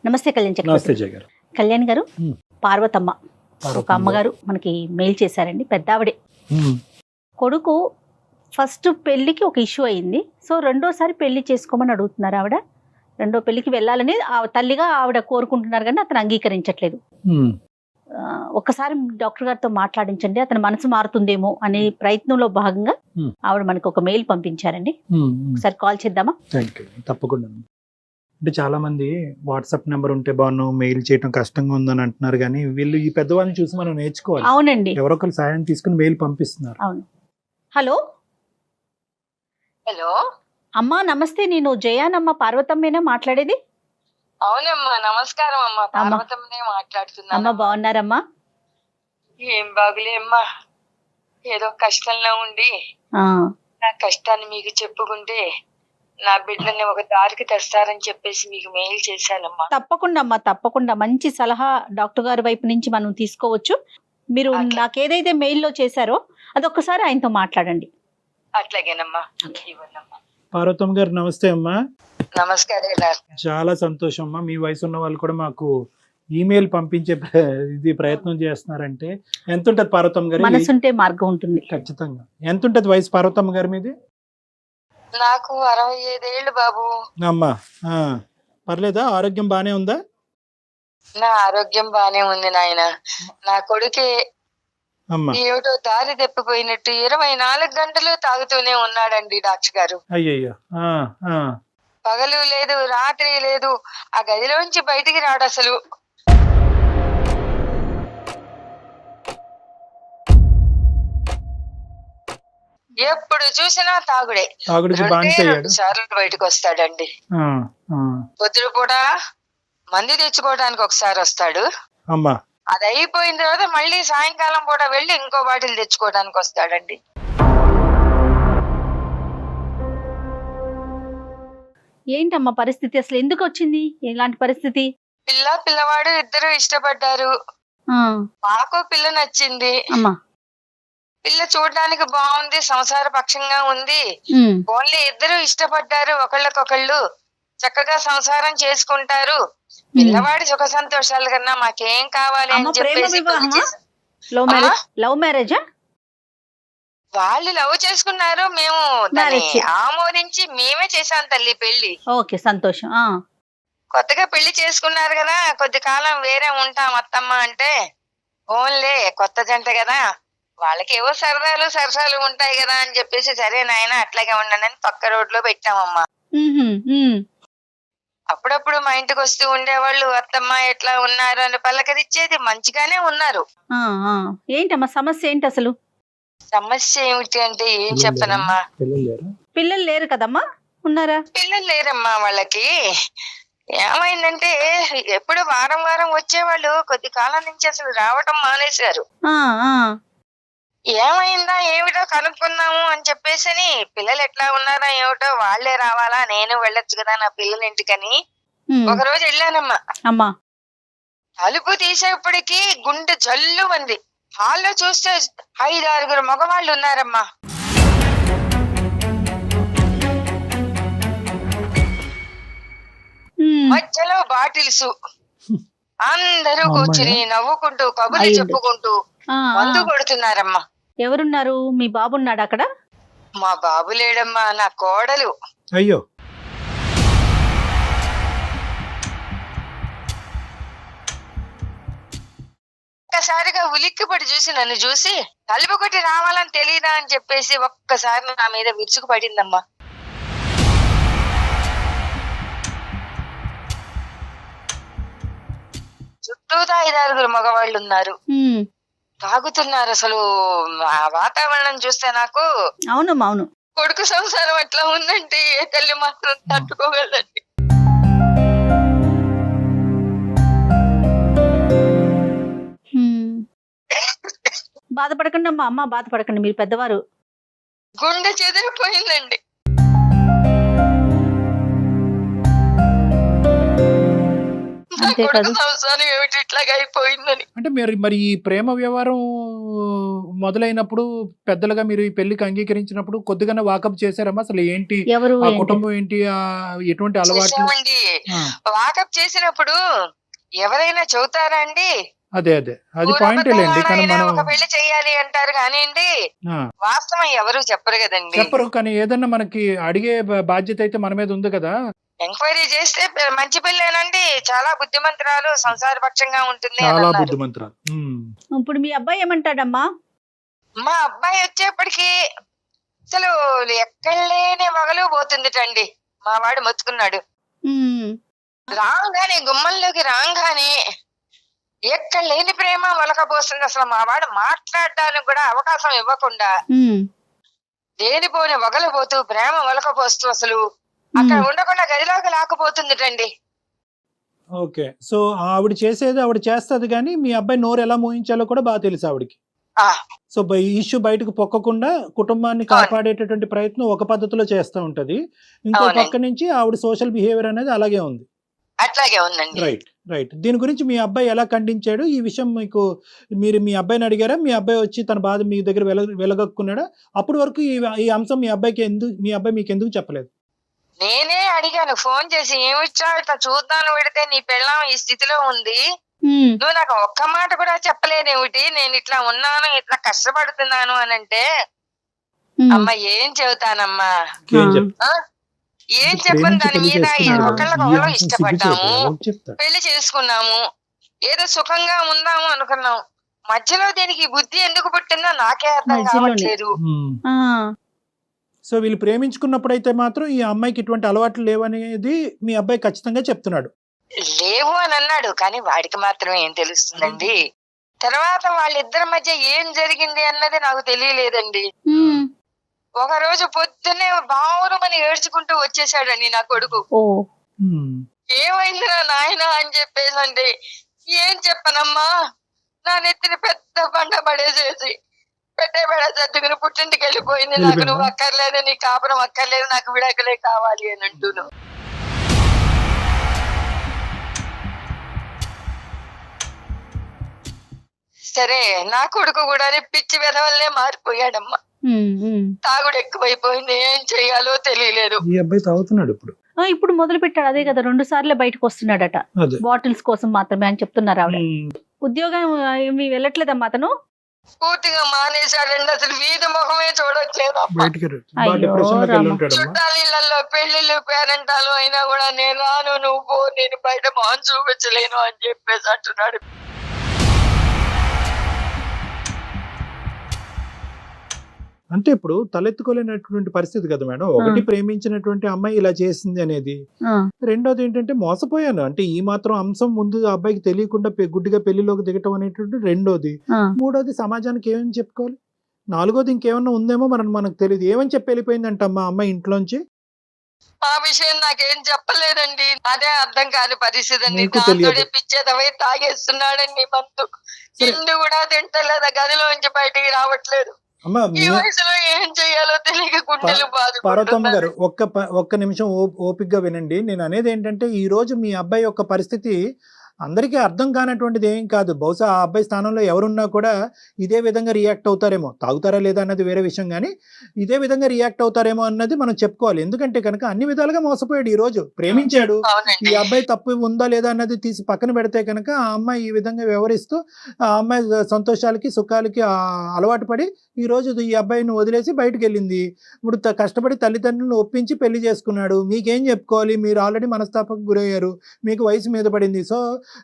నమస్తే కళ్యాణ్ నమస్తే చక్రవర్తి జయ గారు. కళ్యాణ్ గారు పార్వతమ్మ ఒక పార్వతమ్మ. అమ్మగారు మనకి మెయిల్ చేశారండి. పెద్దావిడే కొడుకు ఫస్ట్ పెళ్లికి ఒక ఇష్యూ అయింది. సో రెండోసారి పెళ్లి చేసుకోమని అడుగుతున్నారు. ఆవిడ రెండో పెళ్లికి వెళ్ళాలని తల్లిగా ఆవిడ కోరుకుంటున్నారు, కానీ అతను అంగీకరించట్లేదు. ఒక్కసారి డాక్టర్ గారితో మాట్లాడించండి, అతని మనసు మారుతుందేమో అనే ప్రయత్నంలో భాగంగా ఆవిడ మనకు ఒక మెయిల్ పంపించారండి. ఒకసారి కాల్ చేద్దామా? తప్పకుండా. అంటే చాలా మంది వాట్సాప్ నెంబర్ ఉంటే బాగున్నాను, మెయిల్ చేయడం కష్టంగా ఉందని అంటున్నారు, కానీ వీళ్ళు ఈ పెద్దవాళ్ళని చూసి మనం నేర్చుకోవాలి. అవునండి, ఎవరొకరు సాయం తీసుకుని మెయిల్ పంపిస్తున్నారు. అవును. హలో హలో అమ్మా, నమస్తే. నేను జయానమ్మ, పార్వతమ్మేనా మాట్లాడేది? అవునమ్మా, నమస్కారం అమ్మా. పార్వతమ్మనే అమ్మ మాట్లాడుతున్నా. బాగున్నారమ్మా? ఏం బాగులే అమ్మా, ఏదో కష్టంలో ఉండి నా కష్టాన్ని మీకు చెప్పుకుంటే నా బిడ్డని ఒక దారికి తెస్తారని చెప్పేసి మీకు మెయిల్ చేశానమ్మా. తప్పకుండా అమ్మా, తప్పకుండా. మంచి సలహా డాక్టర్ గారి వైపు నుంచి మనం తీసుకోవచ్చు. మీరు నాకు ఏదైతే మెయిల్లో చేశారో అది ఒక్కసారి ఆయనతో మాట్లాడండి. అట్లాగేనమ్మా, ఇవ్వండమ్మా. పార్వతమ్మ గారు నమస్తే అమ్మా. నమస్కారం. చాలా సంతోషం అమ్మా. మీ వయసు ఉన్న వాళ్ళు కూడా మాకు ఈమెయిల్ పంపించే ప్రయత్నం చేస్తున్నారంటే ఎంత ఉంటది పార్వతమ్మ గారు? మనసుంటే మార్గం ఉంటుంది. ఖచ్చితంగా. ఎంత ఉంటది వయసు పార్వతమ్మ గారి మీది? నాకు 65 ఏళ్ళు బాబు. అమ్మా పర్లేదా? ఆరోగ్యం బానే ఉందా? నా ఆరోగ్యం బానే ఉంది నాయన. నా కొడుకే అమ్మా ఏమిటో దారి తెప్పిపోయినట్టు 24 గంటలు తాగుతూనే ఉన్నాడండి డాక్టర్ గారు. అయ్యయ్యో. పగలు లేదు, రాత్రి లేదు, ఆ గదిలోంచి బయటికి రాడు అసలు. ఎప్పుడు చూసినా తాగుడే. తాగుడికి బానిస అయ్యాడు. 2 సార్లు బయటకు వస్తాడండి. పొద్దున కూడా మందు తెచ్చుకోవడానికి ఒకసారి వస్తాడు. అమ్మా అది అయిపోయిన తర్వాత మళ్ళీ సాయంకాలం పూట వెళ్ళి ఇంకో బాటిల్ తెచ్చుకోవడానికి వస్తాడండి. ఏంటమ్మా పరిస్థితి? అసలు ఎందుకు వచ్చింది ఇలాంటి పరిస్థితి? పిల్లవాడు ఇద్దరు ఇష్టపడ్డారు. మాకు పిల్ల నచ్చింది. అమ్మా పిల్ల చూడడానికి బాగుంది, సంసార పక్షంగా ఉంది. ఓన్లీ ఇద్దరు ఇష్టపడ్డారు, ఒకళ్ళకొకళ్ళు చక్కగా సంసారం చేసుకుంటారు. పిల్లవాడి సుఖ సంతోషాల కన్నా మాకేం కావాలి అని చెప్పేసి లవ్ మ్యారేజా? వాళ్ళు లవ్ చేసుకున్నారు, మేము దాన్ని ఆమోదించి మేమే చేసాం తల్లి పెళ్లి. ఓకే, సంతోషం. కొత్తగా పెళ్లి చేసుకున్నారు కదా, కొద్ది కాలం వేరే ఉంటాం అత్తమ్మ అంటే, ఓన్లే కొత్త జంట కదా, వాళ్ళకి ఏవో సరసాలు ఉంటాయి కదా అని చెప్పేసి, సరే నాయన అట్లాగే ఉండండి అని పక్క రోడ్లో పెట్టామమ్మా. అప్పుడప్పుడు మా ఇంటికి వస్తూ ఉండేవాళ్ళు, అత్తమ్మ ఎట్లా ఉన్నారు అని పలకరిచ్చేది. మంచిగానే ఉన్నారు. ఏంటమ్మా సమస్య ఏంటి అసలు? సమస్య ఏమిటి అంటే ఏం చెప్పనమ్మా. పిల్లలు లేరు కదమ్మా? ఉన్నారా? పిల్లలు లేరమ్మా వాళ్ళకి. ఏమైందంటే ఎప్పుడు వారం వచ్చేవాళ్ళు, కొద్ది కాలం నుంచి అసలు రావటం మానేశారు. ఏమైందా ఏమిటో కనుక్కుందాము అని చెప్పేసి పిల్లలు ఎట్లా ఉన్నారో ఏమిటో, వాళ్లే రావాలా, నేను వెళ్ళొచ్చు కదా నా పిల్లల ఇంటికని ఒక రోజు వెళ్ళానమ్మా. తలుపు తీసేప్పటికి గుండె జల్లు మంది. హాల్లో చూస్తే 5-6 మగవాళ్ళు ఉన్నారమ్మా. మధ్యలో బాటిల్స్, అందరూ కూర్చుని నవ్వుకుంటూ కబుర్లు చెప్పుకుంటూ మందు కొడుతున్నారమ్మా. ఎవరున్నారు? మీ బాబు ఉన్నాడు అక్కడ? మా బాబు లేడమ్మా, నా కోడలు. అయ్యో. ఒక్కసారిగా ఉలిక్కిపడి చూసి నన్ను చూసి, తలుపు కొట్టి రావాలని తెలియదా అని చెప్పేసి ఒక్కసారి నా మీద విరుచుకు పడిందమ్మా. చుట్టూతా 5-6 మగవాళ్ళు ఉన్నారు, తాగుతున్నారు. అసలు ఆ వాతావరణం చూస్తే నాకు అవును కొడుకు సంసారం అట్లా ఉందంటే ఏ తల్లి మాత్రం తట్టుకోగలండి. బాధపడకండి అమ్మా, బాధపడకండి, మీరు పెద్దవారు. గుండె చెదిరిపోయిందండి. అంటే మరి ఈ ప్రేమ వ్యవహారం మొదలైనప్పుడు పెద్దలుగా మీరు ఈ పెళ్లికి అంగీకరించినప్పుడు కొద్దిగానే వాకప్ చేశారమ్మా? అసలు ఏంటి ఎవరు ఆ ఏంటి? కుటుంబం ఏంటి, ఎటువంటి అలవాట్లు? చేసామండి. ఆ, వాకప్ చేసినప్పుడు ఎవరైనా చెబుతారా అండి? అదే అది ఊరబద్దాలు పాయింటేలేండి. కానీ ఆడాయినా మనం ఒక పెళ్లి చెయ్యాలి అంటారు కానివ్వండి, ఆ, వాస్తవం ఎవరు చెప్పరు కదండి. చెప్పరు. కానీ ఏదన్నా మనకి అడిగే బాధ్యత అయితే మన మీద ఉంది కదా. ఎంక్వైరీ చేస్తే మంచి పెళ్ళేనండి, చాలా బుద్ధిమంతురాలు, సంసారపక్షంగా ఉంటుంది అని చాలా అన్నారు. బుద్ధిమంతురాలు. ఇప్పుడు మీ అబ్బాయి ఏమంటాడమ్మా? మా అబ్బాయి వచ్చేప్పటికి అసలు ఎక్కడ లేని వగలు పోతుందిటండి. మా వాడు మొత్తుకున్నాడు. ఉమ్, రాగానే గుమ్మంలోకి రాగానే ఎక్కడ లేని ప్రేమ వలకపోస్తుంది. అసలు మా వాడు మాట్లాడడానికి కూడా అవకాశం ఇవ్వకుండా ఉమ్, లేనిపోని వగలపోతూ ప్రేమ వలకపోస్తూ అసలు అక్కడ ఉండకుండా గదిలోకి లాక్కుపోతుందిటండి. ఓకే. సో ఆవిడ చేసేది ఆవిడ చేస్తది, కానీ మీ అబ్బాయి నోరు ఎలా మోయించాలో కూడా బాగా తెలుసు ఆవిడకి. ఆ, సో ఈ ఇష్యూ బయటకు పొక్కకుండా కుటుంబాన్ని కాపాడేటటువంటి ప్రయత్నం ఒక పద్ధతిలో చేస్తూ ఉంటది. ఇంకో అవునండి. పక్క నుంచి ఆవిడ సోషల్ బిహేవియర్ అనేది అలాగే ఉంది. అట్లాగే ఉందండి. రైట్. దీని గురించి మీ అబ్బాయి ఎలా ఖండించాడు? ఈ విషయం మీరు మీ అబ్బాయిని అడిగారా? మీ అబ్బాయి వచ్చి తన బాధ మీ దగ్గర వెలగక్కున్నాడా? అప్పటి వరకు ఈ అంశం మీ అబ్బాయి మీకు ఎందుకు చెప్పలేదు? నేనే అడిగాను ఫోన్ చేసి, ఏమిచ్చా ఇట్లా చూద్దాను పెడితే నీ పెళ్ళాం ఈ స్థితిలో ఉంది, ఉమ్, నువ్వు నాకు ఒక్క మాట కూడా చెప్పలేదేమిటి, నేను ఇట్లా ఉన్నాను ఇట్లా కష్టపడుతున్నాను అని అంటే, ఉమ్, అమ్మ ఏం చెబుతానమ్మా, ఏం చెప్తా? ఏం ఇప్పుడు చెప్పను, ప్రేమించి దాని పెళ్లి మీద చేసుకున్నాడు కదా, ఒకళ్ళకొకళ్ళు ఈ అంశం ఇష్టపడ్డాము, సిగ్గుచేటు, ఎవరికి చెప్తాడు? పెళ్లి చేసుకున్నాము, ఏదో సుఖంగా ఉందాము అనుకున్నాం, మధ్యలో దీనికి ఈ బుద్ధి ఎందుకు పుట్టిందో నాకే అర్థం మధ్యలోనే. కావట్లేదు. ఆ, సో వీళ్ళు ప్రేమించుకున్నప్పుడైతే మాత్రం ఈ అమ్మాయికి ఇటువంటి అలవాట్లు లేవనేది మీ అబ్బాయి ఖచ్చితంగా చెప్తున్నాడు. లేవు అని అన్నాడు, కానీ వాడికి మాత్రం ఏం తెలుస్తుందండి. తర్వాత వాళ్ళిద్దరి మధ్య ఏం జరిగింది అన్నది నాకు తెలియలేదండి. ఉమ్, ఒక రోజు పొద్దున్నే బావురమని ఏడ్చుకుంటూ వచ్చేసాడండి నా కొడుకు. ఓ, ఏమైంది నా నాయన అని చెప్పేసి అంటే, ఏం చెప్పనమ్మా, నా నెత్తిని పెద్ద పంట పడేసేసి పెట్టే సర్దుకుని పుట్టింటికి వెళ్ళిపోయింది, నాకు నువ్వు అక్కర్లేదు, నీ కాపురం అక్కర్లేదు, నాకు విడాకులే కావాలి అని అంటూను. సరే, నా కొడుకు కూడా పిచ్చి వెధవల్లే మారిపోయాడమ్మా. ఉమ్, ఉమ్. తాగుడు ఎక్కువైపోయింది, ఏం చెయ్యాలో తెలియలేదు. ఈ అబ్బాయి తాగుతున్నాడు ఇప్పుడు. ఆ, ఇప్పుడు మొదలు పెట్టాడు. అదే కదా, 2 సార్లే బయటకు వస్తున్నాడట, అదే. బాటిల్స్ కోసం మాత్రమే అని చెప్తున్నారు ఆవిడ. ఉద్యోగం ఏమి వెళ్ళట్లేదమ్మా అతను? పూర్తిగా మానేశాడండి, అసలు వీధి ముఖమే చూడట్లేదు. బయటికి అయ్యో, రామ. చుట్టాల ఇళ్లలో పెళ్లిళ్ళు పేరెంటాలు అయినా కూడా నేను రాను, నువ్వు పో, నేను బయట మొహం చూపించలేను అని చెప్పేసి అంటున్నాడు. అంటే ఇప్పుడు తలెత్తుకోలేనటువంటి పరిస్థితి కదా మేడం. ఒకటి ప్రేమించినటువంటి అమ్మాయి ఇలా చేసింది అనేది, ఆ, రెండోది ఏంటంటే మోసపోయాను అంటే ఈ మాత్రం అంశం ముందు ఆ అబ్బాయికి తెలియకుండా గుడ్డిగా పెళ్లిలోకి దిగటం అనేటువంటి రెండోది. ఆ. మూడోది సమాజానికి ఏమని చెప్పుకోవాలి, నాలుగోది ఇంకేమన్నా ఉందేమో మనకు తెలియదు. ఏమని చెప్పి వెళ్ళిపోయిందంట అమ్మా అమ్మాయి ఇంట్లోంచి? ఆ విషయం నాకేం చెప్పలేదండి, అదే అర్థం కాని పరిస్థితి అండి. నీకు దాంతో తెలియదు. పిచ్చేదవై తాగేస్తున్నాడండి మందు, సరే. తిండి కూడా తింటలేదు, గదిలోంచి బయటికి రావట్లేదు. అమ్మా ఈ వయసులో ఏం చెయ్యాలో తెలియక గుండెలు పార్వతమ్మ గారు బాధపడుతున్నారు. ఒక్క నిమిషం ఓపికగా వినండి. నేను అనేది ఏంటంటే ఈ రోజు మీ అబ్బాయి యొక్క పరిస్థితి అందరికీ అర్థం కానటువంటిది ఏం కాదు. బహుశా ఆ అబ్బాయి స్థానంలో ఎవరున్నా కూడా ఇదే విధంగా రియాక్ట్ అవుతారేమో. తాగుతారా లేదా అన్నది వేరే విషయం, కానీ ఇదే విధంగా రియాక్ట్ అవుతారేమో అన్నది మనం చెప్పుకోవాలి. ఎందుకంటే కనుక అన్ని విధాలుగా మోసపోయాడు. ఈ రోజు ప్రేమించాడు, అవునండి. ఈ అబ్బాయి తప్పు ఉందా లేదా అన్నది తీసి పక్కన పెడితే కనుక ఆ అమ్మాయి ఈ విధంగా వ్యవహరిస్తూ ఆ అమ్మాయి సంతోషాలకి సుఖాలకి అలవాటు పడి ఈ రోజు ఈ అబ్బాయిని వదిలేసి బయటకు వెళ్ళింది. ఇప్పుడు కష్టపడి తల్లిదండ్రులను ఒప్పించి పెళ్లి చేసుకున్నాడు. మీకేం చెప్పుకోవాలి, మీరు ఆల్రెడీ మనస్తాపకు గురయ్యారు, మీకు వయసు మీద పడింది. సో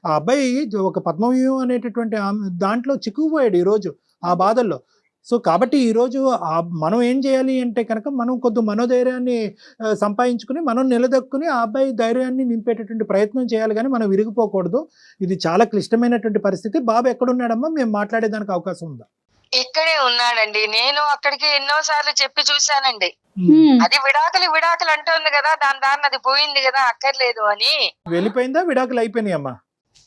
ఆ అబ్బాయి ఒక పద్మవ్యూహం అనేటటువంటి దాంట్లో చిక్కుకుపోయాడు ఈరోజు ఆ బాధల్లో. సో కాబట్టి ఈరోజు మనం ఏం చేయాలి అంటే కనుక మనం కొద్ది మనోధైర్యాన్ని సంపాదించుకుని మనం నిలదొక్కుని ఆ అబ్బాయి ధైర్యాన్ని నింపేటటువంటి ప్రయత్నం చేయాలి, కానీ మనం విరిగిపోకూడదు. ఇది చాలా క్లిష్టమైనటువంటి పరిస్థితి. బాబు ఎక్కడున్నాడమ్మా, మేము మాట్లాడేదానికి అవకాశం ఉందా? ఇక్కడే ఉన్నాడండి, నేను అక్కడికి ఎన్నో సార్లు చెప్పి చూశానండి. ఉమ్, అది విడాకులు అంటుంది కదా, దాని అది పోయింది కదా, అక్కర్లేదు అని. వెళ్ళిపోయిందా, విడాకులు అయిపోయినాయి అమ్మా?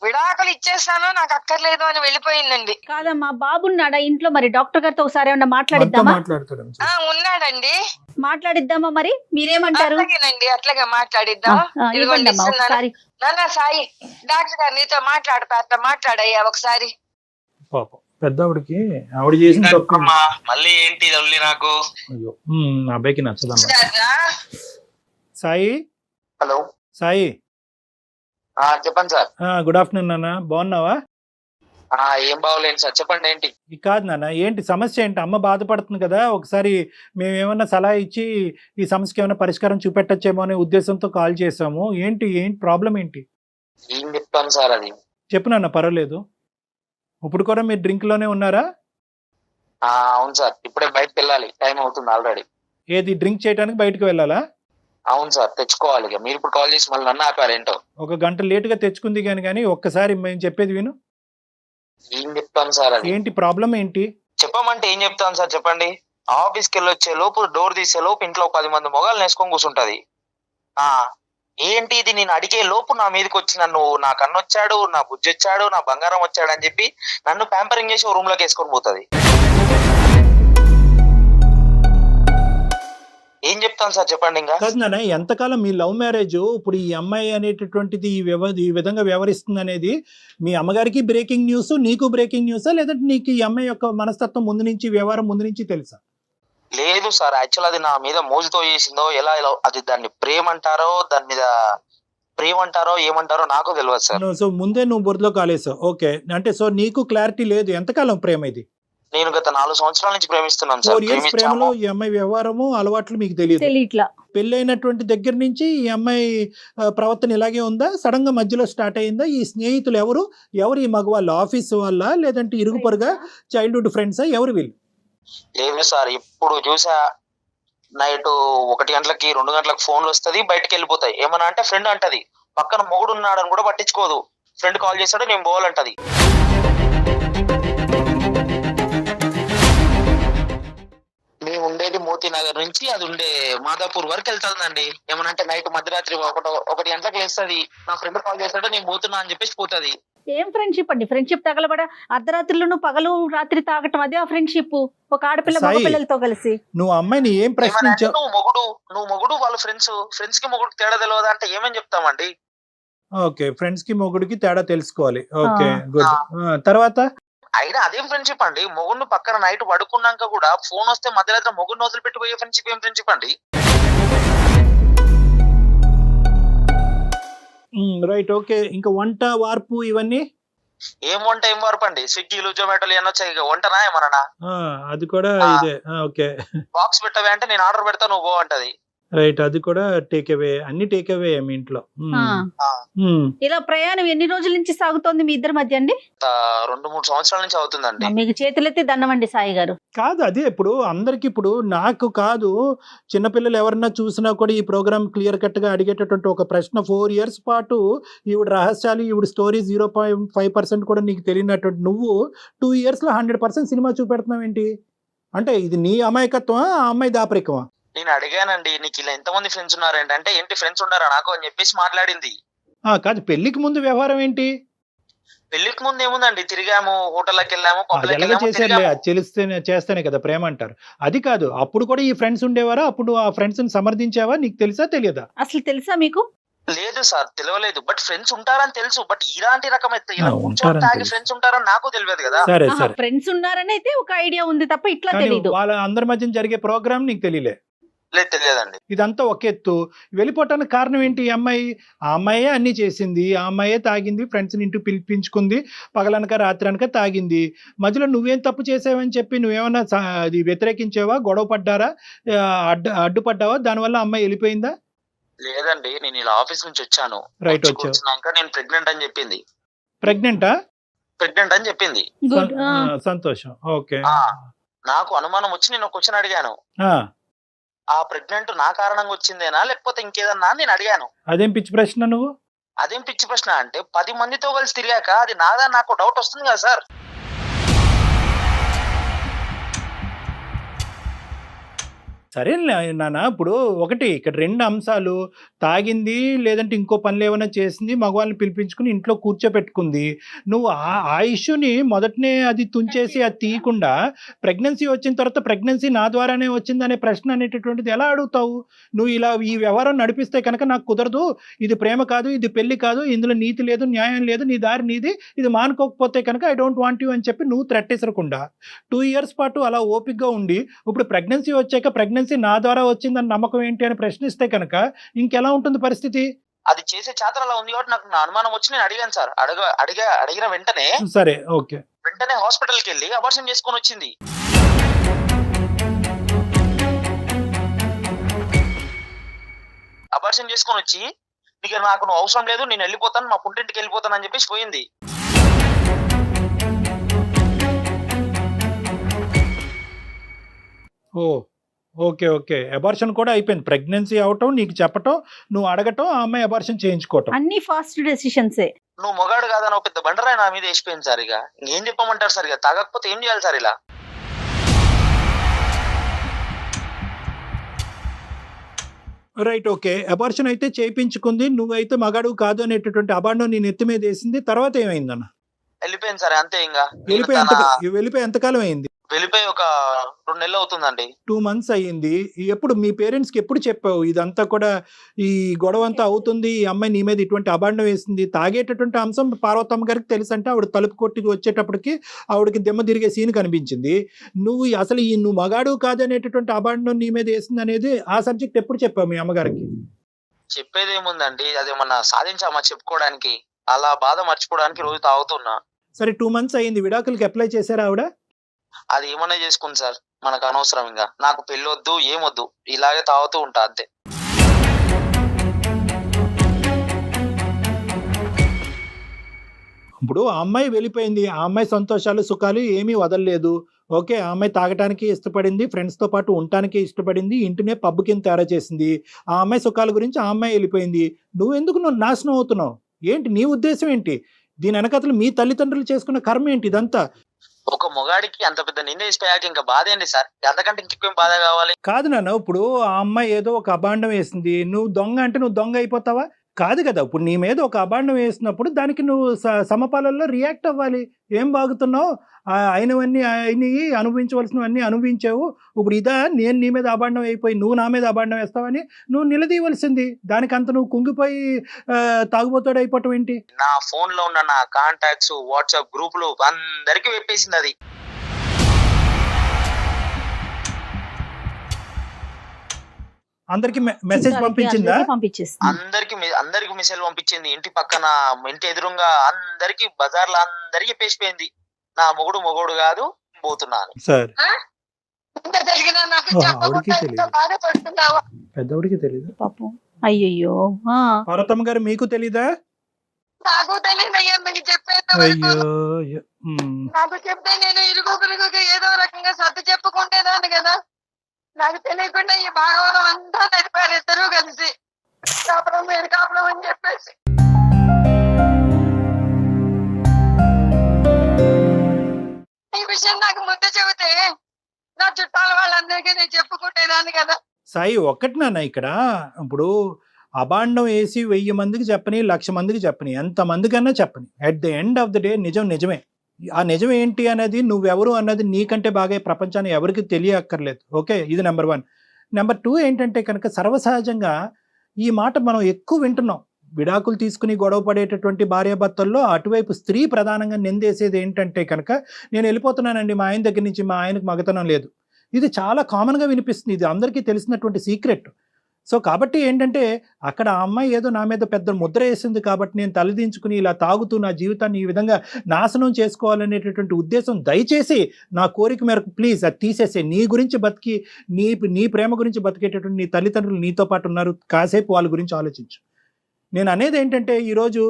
విడాకులు ఇచ్చేస్తాను, నాకు అక్కర్లేదు అని వెళ్ళిపోయిందండి. కాదమ్మా, బాబున్నాడా ఇంట్లో? మరి డాక్టర్ గారితో ఒకసారి ఏమన్నా మాట్లాడిద్దామా? ఉన్నాడండి, మాట్లాడిద్దామా? మరి మీరేమంటారు? అట్లాగేనండి, అట్లాగే మాట్లాడిద్దాం. ఇదిగోండి ఇవ్వండమ్మా ఇస్తున్నాను. ఒకసారి. నాన్న సాయి, డాక్టర్ గారు నీతో మాట్లాడతా, అట్లా మాట్లాడయ్యా ఒకసారి. పాపం పెద్దవాడికి ఆవిడ చేసిన తప్పు. అమ్మా, మళ్ళీ ఏంటి తల్లి నాకు? అయ్యో నా అబ్బాయికి నచ్చదమ్మా. సాయి హలో, సాయి చెప్పండి సార్. గుడ్ ఆఫ్టర్నూన్ నాన్న, బాగున్నావా? ఏం బాగోలేను సార్, చెప్పండి ఏంటి? కాదు నాన్న, ఏంటి సమస్య ఏంటి? అమ్మ బాధపడుతుంది కదా, ఒకసారి మేము ఏమన్నా సలహా ఇచ్చి ఈ సమస్యకి ఏమైనా పరిష్కారం చూపెట్టచ్చేమో అనే ఉద్దేశంతో కాల్ చేసాము. ఏంటి ప్రాబ్లం ఏంటి? ఏం చెప్తాను సార్ అది? చెప్పు నాన్న, పర్వాలేదు. ఇప్పుడు కూడా మీరు డ్రింక్ లోనే ఉన్నారా? అవును సార్, ఇప్పుడే బయటకు వెళ్ళాలి, టైం అవుతుంది ఆల్రెడీ. ఏది డ్రింక్ చేయడానికి బయటకు వెళ్ళాలా? అవును సార్, తెచ్చుకోవాలి. ఇక మీరు ఇప్పుడు కాల్ చేసి మళ్ళీ నన్ను ఆపారు ఏంటో. ఒక గంట లేటుగా తెచ్చుకుంది కానీ ఒక్కసారి మేము చెప్పేది విను. ఏం చెప్తాను సార్ అది? ఏంటి ప్రాబ్లం ఏంటి? చెప్పమంటే ఏం చెప్తాను సార్, చెప్పండి. ఆఫీస్కి వెళ్ళి వచ్చే లోపు, డోర్ తీసే లోపు ఇంట్లో 10 మంది మొగాలు వేసుకొని కూర్చుంటది. ఏంటి ఇది? నేను అడిగే లోపు నా మీదకి వచ్చి నన్ను, నా కన్ను వచ్చాడు, నా బుజ్జి వచ్చాడు, నా బంగారం వచ్చాడు అని చెప్పి నన్ను ప్యాంపరింగ్ చేసి రూమ్ లోకి వేసుకొని పోతుంది. ఏం చెప్తాను సార్, చెప్పండి. ఇంకా కాదు నాన్న, ఎంతకాలం మీ లవ్ మ్యారేజ్, ఇప్పుడు ఈ అమ్మాయి అనేటటువంటిది ఈ విధంగా వ్యవహరిస్తుంది అనేది మీ అమ్మగారికి బ్రేకింగ్ న్యూస్, నీకు బ్రేకింగ్ న్యూసా, లేదంటే నీకు ఈ అమ్మాయి యొక్క మనస్తత్వం ముందు నుంచి, వ్యవహారం ముందు నుంచి తెలుసా? లేదు సార్, యాక్చువల్ అది నా మీద మోజుతో చేసిందో, ఎలా అది దాన్ని ప్రేమ అంటారో, దాని మీద ప్రేమ అంటారో ఏమంటారో నాకు తెలియదు సార్. సో ముందే నువ్వు బురదలో కాలేసావు. ఓకే, అంటే సో నీకు క్లారిటీ లేదు ఎంతకాలం ప్రేమ ఇది? నేను గత 4 సంవత్సరాల నుంచి ప్రేమిస్తున్నాను సార్. 4 years ప్రేమలో ఈ అమ్మాయి వ్యవహారము, అలవాట్లు మీకు తెలియదు. పెళ్ళైనటువంటి దగ్గర నుంచి ఈ అమ్మాయి ప్రవర్తన ఇలాగే ఉందా? సడన్ గా మధ్యలో స్టార్ట్ అయిందా? ఈ స్నేహితులు ఎవరు ఈ మగవాళ్ళు? ఆఫీస్ వాళ్ళ, లేదంటే ఇరుగు పొరుగా, చైల్డ్హుడ్ ఫ్రెండ్సా, ఎవరు వీళ్ళు? లేదు సార్, ఇప్పుడు చూసా నైట్ 1 గంటలకి 2 గంటలకు ఫోన్లు వస్తుంది, బయటకు వెళ్ళిపోతాయి. ఏమన్నా అంటే ఫ్రెండ్ అంటది, పక్కన మొగుడు ఉన్నాడని కూడా పట్టించుకోదు. ఫ్రెండ్ కాల్ చేస్తాడు, నేను పోవాలంటది. మేము ఉండేది మోతీ నగర్ నుంచి అది ఉండే మాదాపూర్ వరకు వెళ్తుందండి. ఏమనంటే నైట్ మధ్యరాత్రి 1 గంటలకు లేస్తుంది, నా ఫ్రెండ్ కాల్ చేస్తాడు, నేను పోతున్నా అని చెప్పేసి పోతుంది. ఏం ఫ్రెండ్షిప్ అండి? ఫ్రెండ్షిప్ తగలబడ అర్ధరాత్రిలో పగలు రాత్రి తాగటం, అదే ఆ ఫ్రెండ్షిప్? ఒక ఆడపిల్ల మగ పిల్లలతో కలిసి నువ్వు అమ్మాయిని ఏం ప్రశ్నించావు? నువ్వు మొగుడు, వాళ్ళ ఫ్రెండ్స్ కి మొగుడు తేడా తెలియదా అంటే ఏమని చెప్తామండి? ఓకే, ఫ్రెండ్స్ కి మొగుడికి తేడా తెలుసుకోవాలి. Okay, good. తర్వాత అయినా అదేం ఫ్రెండ్షిప్ అండి? మొగుడిని పక్కన నైట్ పడుకున్నాక కూడా ఫోన్ వస్తే మధ్యరాత్రి మొగుడిని వదిలిపెట్టి పోయే ఫ్రెండ్షిప్ ఏం ఫ్రెండ్షిప్ అండి? Right, okay. ఇంకా వంట వార్పు ఇవన్నీ ఏం వంట ఏం వార్పు అండి? స్విగ్గీలు, జొమాటోలు ఏమన్నా వచ్చాయి, వంటనా ఏమన్నా? అది కూడా ఇదే. ఓకే, బాక్స్ పెట్టవే అంటే నేను ఆర్డర్ పెడతా, నువ్వు పో అంటది. రైట్, అది కూడా టేక్ అవే. అన్ని టేక్ అవే మీ ఇంట్లో. ఇలా ప్రయాణం ఎన్ని రోజుల నుంచి సాగుతోంది మీ ఇద్దరి మధ్య అండి? 2-3 సంవత్సరాల నుంచి అవుతుందండి. మీకు చేతులెత్తి దండమండి సాయి గారు. కాదు, అదే ఇప్పుడు అందరికి, ఇప్పుడు నాకు కాదు, చిన్నపిల్లలు ఎవరన్నా చూసినా కూడా ఈ ప్రోగ్రామ్ క్లియర్ కట్ గా అడిగేటటువంటి ఒక ప్రశ్న. 4 years పాటు ఈవిడ రహస్యాలు, ఈవిడ స్టోరీ 0.5% కూడా నీకు తెలియనటువంటి నువ్వు 2 years లో 100% సినిమా చూపెడుతున్నావు ఏంటి? అంటే ఇది నీ అమాయకత్వమా, ఆ అమ్మాయి దాపరికమా? నేను అడిగానండి, నీకు ఇలా ఎంతమంది ఫ్రెండ్స్ ఉన్నారు అంటే ఏంటి ఫ్రెండ్స్ ఉన్నారా నాకు అని చెప్పేసి మాట్లాడింది. కాదు, పెళ్లికి ముందు వ్యవహారం ఏంటి? పెళ్లికి ముందు ఏముందండి, తిరిగాము, హోటల్కి వెళ్ళాము, చేస్తేనే కదా ప్రేమ అంటారు. అది కాదు, అప్పుడు కూడా ఈ ఫ్రెండ్స్ ఉండేవారా? అప్పుడు ఆ ఫ్రెండ్స్ ని సమర్థించావా? నీకు తెలుసా తెలియదా? అసలు తెలుసా మీకు? లేదు సార్, తెలియలేదు. బట్ ఫ్రెండ్స్ ఉంటారని తెలుసు. బట్ ఇలాంటి రకమైతే ఫ్రెండ్స్ ఉంటారని నాకు తెలియదు కదా. సరే సరే, ఫ్రెండ్స్ ఉన్నారని అయితే ఒక ఐడియా ఉంది తప్ప ఇట్లా తెలియదు. వాళ్ళ అందరి మధ్య జరిగే ప్రోగ్రామ్ నీకు తెలియలే? తెలియదండి. ఇదంతా ఒక ఎత్తు. వెళ్ళిపోవటానికి కారణం ఏంటి? ఆ అమ్మాయే అన్ని చేసింది, ఆ అమ్మాయే తాగింది, ఫ్రెండ్స్ ని ఇంటికి పిలిపించుకుంది, పగలనక రాత్రి అనక తాగింది. మధ్యలో నువ్వేం తప్పు చేసావని చెప్పి నువ్వేమన్నా అది వ్యతిరేకించావా? గొడవ పడ్డారా? అడ్డుపడ్డావా? దానివల్ల అమ్మాయి వెళ్ళిపోయిందా? లేదండి, నేను ఇలా ఆఫీస్ నుంచి వచ్చాను. రైట్, వచ్చాక నేను ప్రెగ్నెంట్ అని చెప్పింది. ప్రెగ్నెంట్ అని చెప్పింది. సంతోషం. ఓకే, నాకు అనుమానం వచ్చి నేను ఒక క్వశ్చన్ అడిగాను. ఆ ప్రెగ్నెంట్ నా కారణంగా వచ్చిందేనా లేకపోతే ఇంకేదన్నా నేను అడిగాను. అదేం పిచ్చి ప్రశ్న నువ్వు? అదేం పిచ్చి ప్రశ్న అంటే 10 మందితో కలిసి తిరిగాక అది నాదా నాకు డౌట్ వస్తుంది కదా సార్. సరే నాన్న, ఇప్పుడు ఒకటి ఇక్కడ 2 అంశాలు. తాగింది లేదంటే ఇంకో పనులు ఏమైనా చేసింది, మగవాళ్ళని పిలిపించుకుని ఇంట్లో కూర్చోపెట్టుకుంది. నువ్వు ఆ ఇష్యూని మొదటనే అది తుంచేసి అది తీయకుండా ప్రెగ్నెన్సీ వచ్చిన తర్వాత ప్రెగ్నెన్సీ నా ద్వారానే వచ్చిందనే ప్రశ్న అనేటటువంటిది ఎలా అడుగుతావు? నువ్వు ఇలా ఈ వ్యవహారం నడిపిస్తే కనుక నాకు కుదరదు, ఇది ప్రేమ కాదు, ఇది పెళ్లి కాదు, ఇందులో నీతి లేదు, న్యాయం లేదు, నీ దారి నీది, ఇది మానుకోకపోతే కనుక ఐ డోంట్ వాంట్ యూ అని చెప్పి నువ్వు త్రెట్టేసరకుండా 2 years పాటు అలా ఓపికగా ఉండి ఇప్పుడు ప్రెగ్నెన్సీ వచ్చాక ప్రెగ్నెన్సీ నా ద్వారా వచ్చిందని నమ్మకం ఏంటి అని ప్రశ్నిస్తే కనుక ఇంకెలా ఉంటుంది పరిస్థితి? అది చేసే చేతన అలా ఉంది కాబట్టి నాకు నా అనుమానం వచ్చి నేను అడిగాను సార్. అడిగిన వెంటనే సరే, ఓకే, వెంటనే హాస్పిటల్కి వెళ్ళి అబార్షన్ చేసుకొని వచ్చింది. అబార్షన్ చేసుకొని వచ్చి నీకు నాకు నువ్వు అవసరం లేదు, నేను వెళ్ళిపోతాను, మా పుట్టింటికి వెళ్ళిపోతాను అని చెప్పేసి పోయింది. ఓ ఓకే, ఓకే, అబార్షన్ కూడా అయిపోయింది. ప్రెగ్నెన్సీ అవటం, నీకు చెప్పటం, నువ్వు అడగటం, ఆ అమ్మాయి అబార్షన్ చేయించుకోవటం, అన్ని ఫాస్ట్ డెసిషన్సే. నువ్వు మొగాడు కాదని ఒక పెద్ద బండరాయి నా మీద వేసిపోయింది సార్. ఇక ఏం చెప్పమంటారు సార్? ఇక తాగకపోతే ఏం చేయాలి సార్? ఇలా రైట్, ఓకే, అబార్షన్ అయితే చేయించుకుంది, నువ్వైతే మగాడు కాదు అనేటటువంటి అబాండం నీ నెత్తి మీద వేసింది. తర్వాత ఏమైందన్న? వెళ్ళిపోయింది సార్, అంతే. ఇంకా వెళ్ళిపోయి ఎంతకాలం అయింది? వెళ్ళిపోయి ఒక 2 నెలలు అవుతుందండి. 2 months అయ్యింది. ఎప్పుడు మీ పేరెంట్స్ కి ఎప్పుడు చెప్పావు ఇదంతా కూడా, ఈ గొడవ అంతా అవుతుంది, ఈ అమ్మాయి నీ మీద ఇటువంటి అబాండం వేసింది? తాగేటటువంటి అంశం పార్వతమ్మ గారికి తెలుసు అంటే ఆవిడ తలుపు కొట్టి వచ్చేటప్పటికి ఆవిడకి దెమ్మ తిరిగే సీన్ కనిపించింది. నువ్వు అసలు నువ్వు మగాడు కాదు అనేటటువంటి అబాండం నీ మీద వేసింది అనేది ఆ సబ్జెక్ట్ ఎప్పుడు చెప్పావు మీ అమ్మగారికి? చెప్పేది ఏముందండి, అదేమన్నా సాధించామా చెప్పుకోవడానికి? అలా బాధ మర్చిపోవడానికి రోజు తాగుతున్నా. సరే, 2 months అయ్యింది, విడాకులకి అప్లై చేశారా ఆవిడ? అది ఏమన్నా చేసుకుంది సార్, మనకు అనవసరం. ఇంకా నాకు పెళ్లి వద్దు, ఏమొద్దు, ఇలాగే తాగుతూ ఉంటా అంతే. ఇప్పుడు ఆ అమ్మాయి వెళ్ళిపోయింది, ఆ అమ్మాయి సంతోషాలు సుఖాలు ఏమీ వదలలేదు. ఓకే, ఆ అమ్మాయి తాగటానికి ఇష్టపడింది, ఫ్రెండ్స్తో పాటు ఉండటానికి ఇష్టపడింది, ఇంటినే పబ్బు కింద తయారు చేసింది. ఆ అమ్మాయి సుఖాల గురించి ఆ అమ్మాయి వెళ్ళిపోయింది. నువ్వు నాశనం అవుతున్నావు? ఏంటి నీ ఉద్దేశం ఏంటి? దీని వెనకతలు మీ తల్లిదండ్రులు చేసుకున్న కర్మ ఏంటి ఇదంతా? ఒక మొగాడికి అంత పెద్ద నింద వేసిపోయాక ఇంకా బాధ ఏంటి సార్? అంతకంటే ఇంకెక్కువ బాధ కావాలి? కాదు నాన్న, ఇప్పుడు ఆ అమ్మాయి ఏదో ఒక అబాండం వేసింది, నువ్వు దొంగ అంటే నువ్వు దొంగ అయిపోతావా? కాదు కదా. ఇప్పుడు నీ మీద ఒక అబాండం వేసినప్పుడు దానికి నువ్వు సమపాలల్లో రియాక్ట్ అవ్వాలి. ఏం బాగుతున్నావు, అయినవన్నీ అయినవి, అనుభవించవలసినవన్నీ అనుభవించావు, ఇప్పుడు ఇదా నేను నీ మీద అబాండం అయిపోయి నువ్వు నా మీద అబాండం వేస్తావని నువ్వు నిలదీయవలసింది. దానికంత నువ్వు కుంగిపోయి తాగుబోతాడు అయిపోవటం ఏంటి? నా ఫోన్ లో ఉన్న నా కాంటాక్ట్స్, వాట్సాప్ గ్రూపులు అందరికి వెప్పేసింది. అది అందరికి మెసేజ్ పంపించిందా? అందరికి మెసేజ్ పంపించింది. ఇంటి పక్కన, ఇంటి ఎదురుగా అందరికి, బజార్లో అందరికి చెప్పేసిపోయింది, నా మొగుడు కాదు, పోతున్నా అని. సార్, పెద్దవాడికి తెలియదు పాపం. అయ్యయ్యో, పార్వతమ్మ గారు మీకు తెలీదా? నాకు తెలియదయ్యా, మీకు చెప్పేది. అయ్యో, నాకు చెప్తే నేను ఇరుగుగా ఏదో రకంగా సర్ది చెప్పుకుంటేదాన్ని కదా. నాకు తెలియకుండా ఈ భాగవతం అంతా నడిపారు ఇద్దరు కలిసి, కాపురం మీరు కాపురం అని చెప్పేసి. ఈ విషయం నాకు ముందు చెబితే నా చుట్టాల వాళ్ళందరికీ నేను చెప్పుకుంటేదాన్ని కదా. సాయి, ఒక్కటి నాన్న, ఇక్కడ ఇప్పుడు అబాండం వేసి 1000 మందికి చెప్పని, 1,00,000 మందికి చెప్పని, ఎంతమందికన్నా చెప్పని, at the end of the day నిజమే. ఆ నిజం ఏంటి అనేది, నువ్వెవరు అన్నది నీకంటే బాగా ప్రపంచాన్ని ఎవరికి తెలియక్కర్లేదు. ఓకే, ఇది నెంబర్ 1. నెంబర్ 2 ఏంటంటే కనుక, సర్వసహజంగా ఈ మాట మనం ఎక్కువ వింటున్నాం. విడాకులు తీసుకుని గొడవ పడేటటువంటి భార్యాభర్తల్లో అటువైపు స్త్రీ ప్రధానంగా నిందేసేది ఏంటంటే కనుక, నేను వెళ్ళిపోతున్నానండి మా ఆయన దగ్గర నుంచి, మా ఆయనకు మగతనం లేదు. ఇది చాలా కామన్గా వినిపిస్తుంది, ఇది అందరికీ తెలిసినటువంటి సీక్రెట్. సో కాబట్టి ఏంటంటే, అక్కడ ఆ అమ్మాయి ఏదో నా మీద పెద్ద ముద్ర వేసింది కాబట్టి నేను తలదించుకుని ఇలా తాగుతూ నా జీవితాన్ని ఈ విధంగా నాశనం చేసుకోవాలనేటటువంటి ఉద్దేశం, దయచేసి నా కోరిక మేరకు ప్లీజ్ అది తీసేసే. నీ గురించి బతికి, నీ ప్రేమ గురించి బతికేటటువంటి నీ తల్లిదండ్రులు నీతో పాటు ఉన్నారు, కాసేపు వాళ్ళ గురించి ఆలోచించు. నేను అనేది ఏంటంటే, ఈరోజు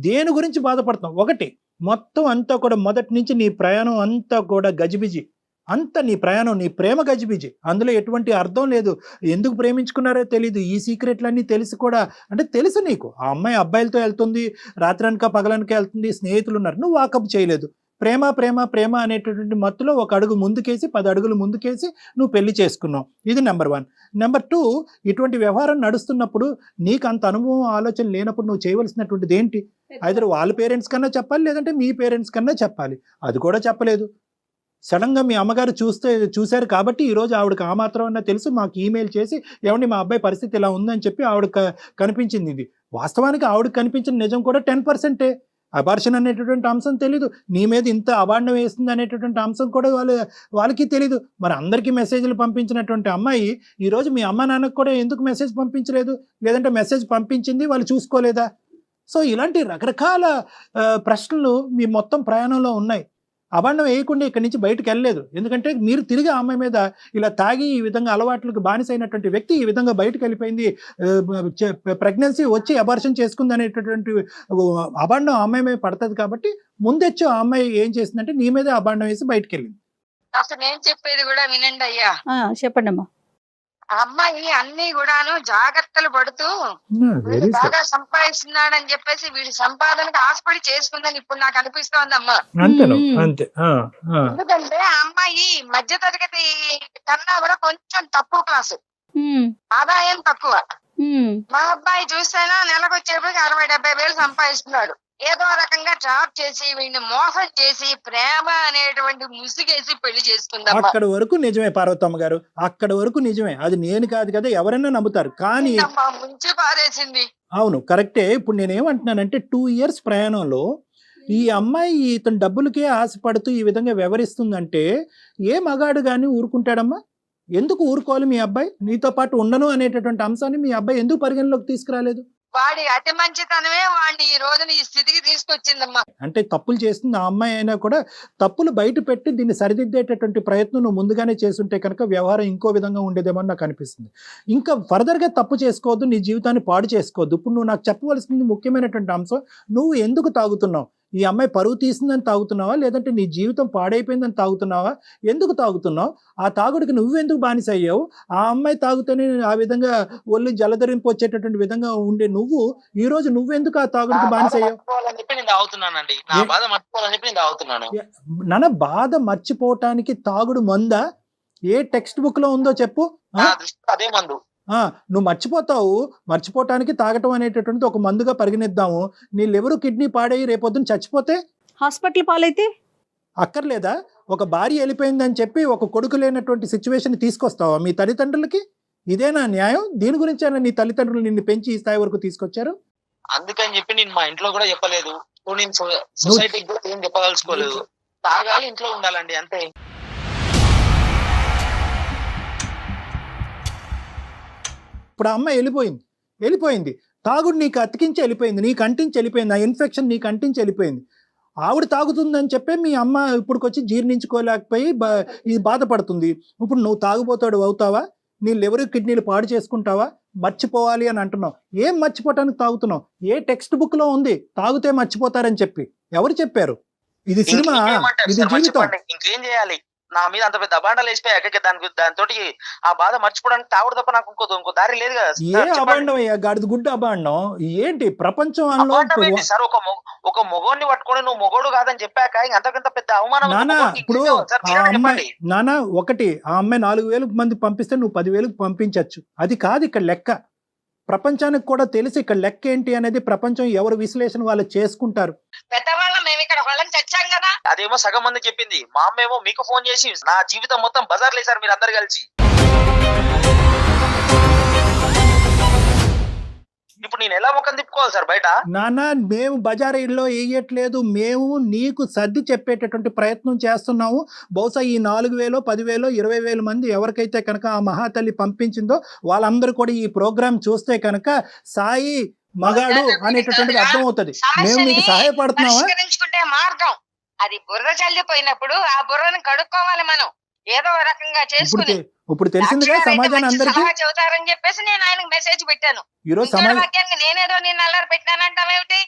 దేని గురించి బాధపడతాం? ఒకటి, మొత్తం అంతా కూడా మొదటి నుంచి నీ ప్రయాణం అంతా కూడా గజిబిజి, అంత నీ ప్రయాణం, నీ ప్రేమ గజిబిజి, అందులో ఎటువంటి అర్థం లేదు. ఎందుకు ప్రేమించుకున్నారో తెలీదు. ఈ సీక్రెట్లన్నీ తెలిసి కూడా, అంటే తెలుసు నీకు ఆ అమ్మాయి అబ్బాయిలతో వెళ్తుంది, రాత్రనక పగలనక వెళ్తుంది, స్నేహితులు ఉన్నారు, నువ్వు వాకప్ చేయలేదు. ప్రేమ ప్రేమ ప్రేమ అనేటటువంటి మత్తులో ఒక అడుగు ముందుకేసి 10 అడుగులు ముందుకేసి నువ్వు పెళ్లి చేసుకున్నావు. ఇది నెంబర్ 1. నెంబర్ 2, ఇటువంటి వ్యవహారం నడుస్తున్నప్పుడు నీకు అంత అనుభవం ఆలోచన లేనప్పుడు నువ్వు చేయవలసినటువంటిది ఏంటి? ఐదర్ వాళ్ళ పేరెంట్స్ కన్నా చెప్పాలి, లేదంటే మీ పేరెంట్స్ కన్నా చెప్పాలి. అది కూడా చెప్పలేదు. సడన్గా మీ అమ్మగారు చూశారు కాబట్టి ఈరోజు ఆవిడకి ఆ మాత్రం అన్నా తెలుసు, మాకు ఈమెయిల్ చేసి ఏమండి మా అబ్బాయి పరిస్థితి ఇలా ఉందని చెప్పి ఆవిడ కనిపించింది. ఇది వాస్తవానికి ఆవిడకి కనిపించిన నిజం కూడా 10%. అబార్షన్ అనేటటువంటి అంశం తెలీదు, నీ మీద ఇంత అబాండం వేస్తుంది అనేటటువంటి అంశం కూడా వాళ్ళకి తెలీదు. మరి అందరికీ మెసేజ్లు పంపించినటువంటి అమ్మాయి ఈరోజు మీ అమ్మ నాన్నకు కూడా ఎందుకు మెసేజ్ పంపించలేదు? లేదంటే మెసేజ్ పంపించింది వాళ్ళు చూసుకోలేదా? సో ఇలాంటి రకరకాల ప్రశ్నలు మీ మొత్తం ప్రయాణంలో ఉన్నాయి. అబాండం వేయకుండా ఇక్కడి నుంచి బయటకు వెళ్ళలేదు. ఎందుకంటే మీరు తిరిగి ఆ అమ్మాయి మీద ఇలా తాగి ఈ విధంగా అలవాట్లకు బానిసైనటువంటి వ్యక్తి ఈ విధంగా బయటకు వెళ్ళిపోయింది, ప్రెగ్నెన్సీ వచ్చి అబార్షన్ చేసుకుంది అనేటటువంటి అబాండం ఆ అమ్మాయి మీద పడుతుంది. కాబట్టి ముందొచ్చి ఆ అమ్మాయి ఏం చేసిందంటే నీ మీదే అబాండం వేసి బయటకు వెళ్ళింది. అసలు నేను చెప్పేది కూడా వినండి అయ్యా. చెప్పండి అమ్మా. ఆ అమ్మాయి అన్ని కూడాను జాగ్రత్తలు పడుతూ వీడు బాగా సంపాదిస్తున్నాడని చెప్పేసి వీడి సంపాదనకు ఆశపడి చేసుకుందని ఇప్పుడు నాకు అనిపిస్తోందమ్మా. అంతే. ఎందుకంటే ఆ అమ్మాయి మధ్య తరగతి కన్నా కూడా కొంచెం తక్కువ క్లాసు, ఆదాయం తక్కువ. మా అబ్బాయి చూస్తేనా నెలకు వచ్చేప్పటికి 60-70 వేలు సంపాదిస్తున్నాడు. ఏదో రకంగా జాబ్ చేసి వీడిని మోసం చేసి ప్రేమ అనేటువంటి ముసుగేసి పెళ్లి చేసుకుందాం. అక్కడ వరకు నిజమే పార్వతమ్మ గారు, అక్కడ వరకు నిజమే. అది నేను కాదు కదా, ఎవరైనా నమ్ముతారు. కానీ ముంచి పారేసింది. అవును, కరెక్టే. ఇప్పుడు నేనేమంటున్నానంటే 2 years ప్రయాణంలో ఈ అమ్మాయి ఇతను డబ్బులకే ఆశపడుతూ ఈ విధంగా వ్యవహరిస్తుందంటే ఏ మగాడు కానీ ఊరుకుంటాడమ్మా? ఎందుకు ఊరుకోవాలి? మీ అబ్బాయి నీతో పాటు ఉండను అనేటటువంటి అంశాన్ని మీ అబ్బాయి ఎందుకు పరిగణలోకి తీసుకురాలేదు? వాడి అతి మంచితనమే వాడిని ఈ రోజున ఈ స్థితికి తీసుకొచ్చిందమ్మా. అంటే తప్పులు చేస్తుంది ఆ అమ్మాయి అయినా కూడా తప్పులు బయట పెట్టి దీన్ని సరిదిద్దేటటువంటి ప్రయత్నం నువ్వు ముందుగానే చేస్తుంటే కనుక వ్యవహారం ఇంకో విధంగా ఉండేదేమో నాకు అనిపిస్తుంది. ఇంకా ఫర్దర్గా తప్పు చేసుకోవద్దు, నీ జీవితాన్ని పాడు చేసుకోవద్దు. ఇప్పుడు నువ్వు నాకు చెప్పవలసింది ముఖ్యమైనటువంటి అంశం, నువ్వు ఎందుకు తాగుతున్నావు? ఈ అమ్మాయి పరువు తీసిందని తాగుతున్నావా, లేదంటే నీ జీవితం పాడైపోయిందని తాగుతున్నావా? ఎందుకు తాగుతున్నావు? ఆ తాగుడికి నువ్వెందుకు బానిస అయ్యావు? ఆ అమ్మాయి తాగుతూనే ఆ విధంగా ఒళ్ళు జలధరింపు వచ్చేటటువంటి విధంగా ఉండే నువ్వు ఈ రోజు నువ్వెందుకు ఆ తాగుడికి బానిస అయ్యావు? నాన్న, బాధ మర్చిపోవటానికి తాగుడు మందా? ఏ టెక్స్ట్ బుక్ లో ఉందో చెప్పు. అదే మందు. నువ్వు మర్చిపోవటానికి తాగటం అనేటటువంటిది ఒక మందుగా పరిగణిద్దాము. నీ లివరు కిడ్నీ పాడయ్యి రేపొద్దున చచ్చిపోతే హాస్పిటల్ పాలైతే అక్కర్లేదా? ఒక భార్య వెళ్ళిపోయిందని చెప్పి ఒక కొడుకు లేనటువంటి సిచ్యువేషన్ తీసుకొస్తావా మీ తల్లిదండ్రులకి? ఇదేనా న్యాయం? దీని గురించేనా నీ తల్లిదండ్రులు నిన్ను పెంచి ఈ స్థాయి వరకు తీసుకొచ్చారు? అందుకని చెప్పి నేను మా ఇంట్లో కూడా చెప్పలేదు, నేను సొసైటీకి కూడా ఏం చెప్పదలుచుకోలేదు. తాగాలి, ఇంట్లో ఉండాలండి, అంతే. ఇప్పుడు ఆ అమ్మాయి వెళ్ళిపోయింది, తాగుడు నీకు అతికించి వెళ్ళిపోయింది, నీకు అంటించి వెళ్ళిపోయింది, ఆ ఇన్ఫెక్షన్ నీకు అంటించి వెళ్ళిపోయింది. ఆవిడ తాగుతుందని చెప్పి మీ అమ్మ ఇప్పుడుకొచ్చి జీర్ణించుకోలేకపోయి ఇది బాధపడుతుంది. ఇప్పుడు నువ్వు తాగుబోతాడు అవుతావా? నీ లివర్ కిడ్నీలు పాడు చేసుకుంటావా? మర్చిపోవాలి అని అంటున్నావు. ఏం మర్చిపోవటానికి తాగుతున్నావు? ఏ టెక్స్ట్ బుక్ లో ఉంది తాగితే మర్చిపోతారని చెప్పి? ఎవరు చెప్పారు? ఇది సినిమా, ఇది జీవితం. ఇంకేం చేయాలి? నా మీద అంత పెద్ద అబాండాలు వేసిపోయాక దాంతో ఆ బాధ మర్చిపోవడానికి తాగుడు తప్ప నాకు ఇంకో దారి లేదు కదా. ఏ అబాండం అయ్యా, గాడిద గుడ్డ అబాండం ఏంటి? ప్రపంచం సార్, ఒక మొగోడిని పట్టుకొని నువ్వు మొగోడు కాదని చెప్పాక అంతకంత పెద్ద అవమానం. ఇప్పుడు నానా ఒకటి, ఆ అమ్మాయి 4,000 మంది పంపిస్తే నువ్వు 10,000 పంపించచ్చు. అది కాదు ఇక్కడ లెక్క. ప్రపంచానికి కూడా తెలిసి ఇక్కడ లెక్క ఏంటి అనేది ప్రపంచం ఎవరు విశ్లేషణ వాళ్ళు చేసుకుంటారు. అదేమో సగం మంది చెప్పింది, మా అమ్మ ఏమో మీకు ఫోన్ చేసి నా జీవితం మొత్తం బజార్ లేసారు మీరు అందరు కలిసి. ఇప్పుడు నేను ఎలా ముఖం తిప్పుకోవాలి సార్ బయట? నాన్న, మేము బజారీలో వేయట్లేదు, మేము నీకు సర్ది చెప్పేటటువంటి ప్రయత్నం చేస్తున్నాము. బహుశా ఈ 4,000, 10,000, 20,000 మంది ఎవరికైతే కనుక ఆ మహాతల్లి పంపించిందో వాళ్ళందరూ కూడా ఈ ప్రోగ్రాం చూస్తే కనుక సాయి మగాడు అనేటటువంటిది అర్థం అవుతుంది. మేము మీకు సహాయపడుతున్నావా? మార్గం అది బుర్ర చల్లిపోయినప్పుడు ఆ బుర్రను కడుక్కోవాలి మనం ఏదో రకంగా చేసుకుని. ఇప్పుడు తెలిసిందిగా సమాజాన్ని అందరికీ చెబుతారని చెప్పేసి నేను ఆయనకు మెసేజ్ పెట్టాను. ఈరోజు నేనేదో నేను అల్లరి పెట్టానంటావేమిటి?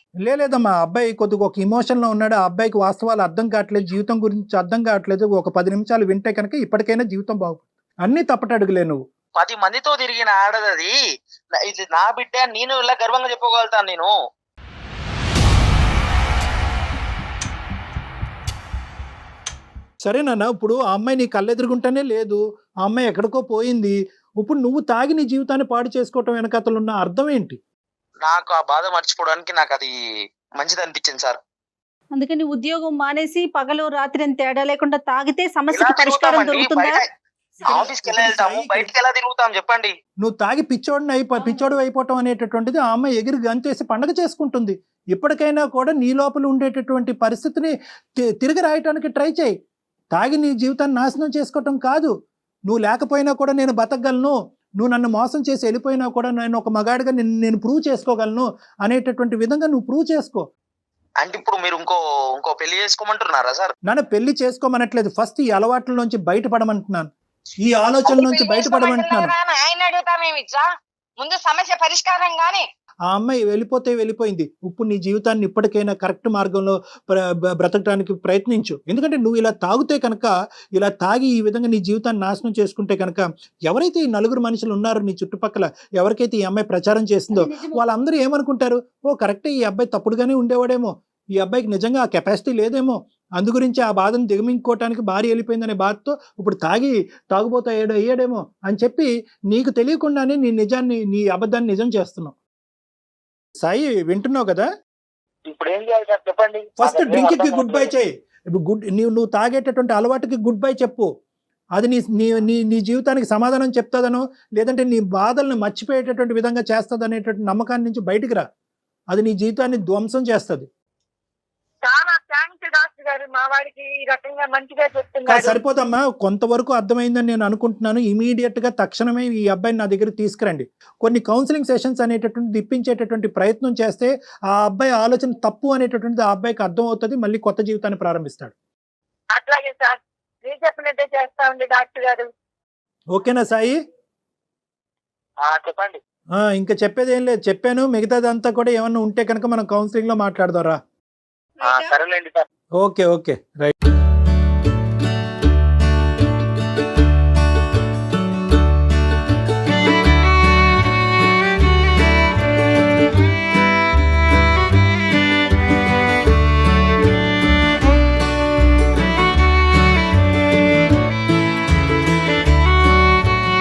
లేదమ్మా, అబ్బాయి కొద్దిగా ఒక ఇమోషన్ లో ఉన్నాడు. ఆ అబ్బాయికి వాస్తవాలు అర్థం కావట్లేదు, జీవితం గురించి అర్థం కావట్లేదు. ఒక 10 నిమిషాలు వింటే కనుక ఇప్పటికైనా జీవితం బాగుంటుంది. అన్ని తప్పటడుగులే. నువ్వు 10 మందితో తిరిగిన ఆడదది, ఇది నా బిడ్డ, నేను ఇలా గర్వంగా చెప్పుకోగలుగుతాను. నేను సరేనా? ఇప్పుడు ఆ అమ్మాయి నీ కళ్ళెదురుగుంటానే లేదు, ఆ అమ్మాయి ఎక్కడికో పోయింది. ఇప్పుడు నువ్వు తాగి నీ జీవితాన్ని పాడు చేసుకోవటం వెనకాతలు ఉన్న అర్థం ఏంటి? నాకు ఆ బాధ మర్చిపోవడానికి నాకు అది మంచిది అనిపించింది సార్. అందుకని ఉద్యోగం మానేసి పగలు రాత్రి అని తేడా లేకుండా తాగితే ఎలా సమస్యకి పరిష్కారం తిరుగుతామండి? దొరుకుతుందా? బయట ఆఫీస్కి ఎలా వెళ్తాము, బయటికి ఎలా తిరుగుతాం చెప్పండి? నువ్వు తాగి పిచ్చోడు అయిపోవటం అనేటటువంటిది ఆ అమ్మాయి ఎగిరి గంతేసి పండగ చేసుకుంటుంది. ఇప్పటికైనా కూడా నీ లోపల ఉండేటటువంటి పరిస్థితిని తిరిగి రాయటానికి ట్రై చేయి. తాగి నీ జీవితాన్ని నాశనం చేసుకోవటం కాదు. నువ్వు లేకపోయినా కూడా నేను బతకగలను, నువ్వు నన్ను మోసం చేసి వెళ్ళిపోయినా కూడా నేను ఒక మగాడిగా నేను ప్రూవ్ చేసుకోగలను అనేటటువంటి విధంగా నువ్వు ప్రూవ్ చేసుకో. అంటే ఇప్పుడు మీరు ఇంకో పెళ్లి చేసుకోమంటున్నారా సార్? నన్ను పెళ్లి చేసుకోమనట్లేదు, ఫస్ట్ ఈ అలవాట్ల నుంచి బయటపడమంటున్నాను, ఈ ఆలోచన నుంచి బయటపడమంటున్నాను. ఆయన అడుగుతామేమి ఇచ్చా, ముందు సమస్య పరిష్కారం గాని. ఆ అమ్మాయి వెళ్ళిపోయింది. ఇప్పుడు నీ జీవితాన్ని ఇప్పటికైనా కరెక్ట్ మార్గంలో బ్రతకడానికి ప్రయత్నించు. ఎందుకంటే నువ్వు ఇలా తాగితే కనుక, ఇలా తాగి ఈ విధంగా నీ జీవితాన్ని నాశనం చేసుకుంటే కనుక, ఎవరైతే ఈ నలుగురు మనుషులు ఉన్నారో నీ చుట్టుపక్కల, ఎవరికైతే ఈ అమ్మాయి ప్రచారం చేస్తుందో వాళ్ళందరూ ఏమనుకుంటారు, ఓ కరెక్టే ఈ అబ్బాయి తప్పుడుగానే ఉండేవాడేమో, ఈ అబ్బాయికి నిజంగా ఆ కెపాసిటీ లేదేమో, అందుగురించి ఆ బాధను దిగమించుకోవటానికి భార్య వెళ్ళిపోయిందనే బాధతో ఇప్పుడు తాగుబోతా అయ్యాడేమో అని చెప్పి నీకు తెలియకుండానే నీ అబద్ధాన్ని నిజం చేస్తున్నావు. సాయి, వింటున్నావు కదా? ఇప్పుడు ఏం చేయాలి సార్ చెప్పండి. ఫస్ట్ డ్రింక్ కి గుడ్ బై చేయి. నువ్వు తాగేటటువంటి అలవాటుకి గుడ్ బై చెప్పు. అది నీ జీవితానికి సమాధానం చెప్తాదనో, లేదంటే నీ బాధలను మర్చిపోయేటటువంటి విధంగా చేస్తుంది అనేటువంటి నమ్మకాన్ని నుంచి బయటికి రా. అది నీ జీవితాన్ని ధ్వంసం చేస్తుంది. చాలా థ్యాంక్స్ డాక్టర్ గారు, మా వాడికి ఈ రకంగా మంచిగా చెప్తున్నారు. సరిపోదమ్మా, కొంతవరకు అర్థమైందని నేను అనుకుంటున్నాను. ఇమీడియట్ గా తక్షణమే ఈ అబ్బాయిని నా దగ్గర తీసుకురండి. కొన్ని కౌన్సిలింగ్ సెషన్స్ అనేటటువంటి ఇప్పించేటటువంటి ప్రయత్నం చేస్తే ఆ అబ్బాయి ఆలోచన తప్పు అనేటటువంటిది ఆ అబ్బాయికి అర్థం అవుతుంది, మళ్ళీ కొత్త జీవితాన్ని ప్రారంభిస్తాడు. అట్లాగే సార్, మీరు చెప్పినట్టే చేస్తా ఉండే డాక్టర్ గారు. ఓకేనా సాయి? చెప్పండి. ఇంకా చెప్పేది ఏం లేదు, చెప్పాను. మిగతాదంతా కూడా ఏమన్నా ఉంటే కనుక మనం కౌన్సిలింగ్ లో మాట్లాడదారా? సరేలేండి సార్. Okay, right.